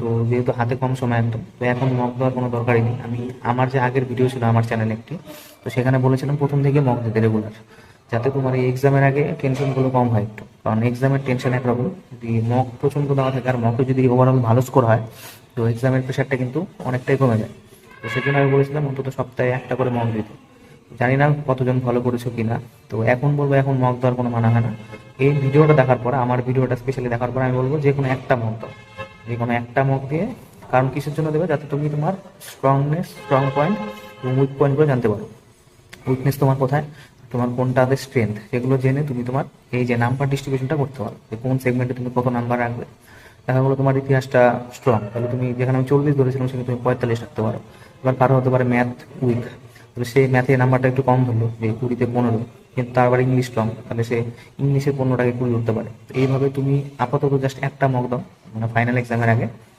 তো যেহেতু হাতে কম সময় একদম, তো এখন মক দেওয়ার কোনো দরকারই নেই। আমি আমার যে আগের ভিডিও ছিল আমার চ্যানেলে একটি, তো সেখানে বলেছিলাম প্রথম থেকে মক দিতে রেগুলার, যাতে তোমার এই এক্সামের আগে টেনশনগুলো কম হয় একটু। কারণ এক্সামের টেনশন একরকম, যদি মক প্রচণ্ড দেওয়া থাকে আর মকে যদি ওভারঅল ভালো স্কোর হয়, তো এক্সামের প্রেশারটা কিন্তু অনেকটাই কমে যায়। তো সেজন্য আমি বলেছিলাম অন্তত সপ্তাহে একটা করে মক দিতে। জানি না কতজন ফলো করেছো কিনা। তো এখন বলবো এখন মক দেওয়ার কোনো মানা হয় না। এই ভিডিওটা দেখার পর, আমার ভিডিওটা স্পেশালি দেখার পর আমি বলবো যে কোনো একটা মক দাও, যে কোনো একটা মক দিয়ে। কারণ কিসের জন্য দেবে? যাতে তুমি তোমার স্ট্রং পয়েন্ট এবং উইক পয়েন্টগুলো জানতে পারো। উইকনেস তোমার কোথায়, তোমার কোনটাতে স্ট্রেংথ, সেগুলো জেনে তুমি তোমার এই যে নাম্বার ডিস্ট্রিবিউশনটা করতে পারো, যে কোন সেগমেন্টে তুমি কত নাম্বার রাখবে। দেখা গেলো তোমার ইতিহাসটা স্ট্রং, তাহলে তুমি যেখানে আমি 40 ধরেছিলাম সেখানে তুমি 45 রাখতে পারো। এবার কারো হতে পারে ম্যাথ উইক, তাহলে সেই ম্যাথে নাম্বারটা একটু কম ধরলো, যে 20-তে 15, কিন্তু তার আবার ইংলিশ স্ট্রং, তাহলে সে ইংলিশে 15টাকে 20 উঠতে পারে। তো এইভাবে তুমি আপাতত জাস্ট একটা মক দাও, মানে ফাইনাল এক্সামের আগে,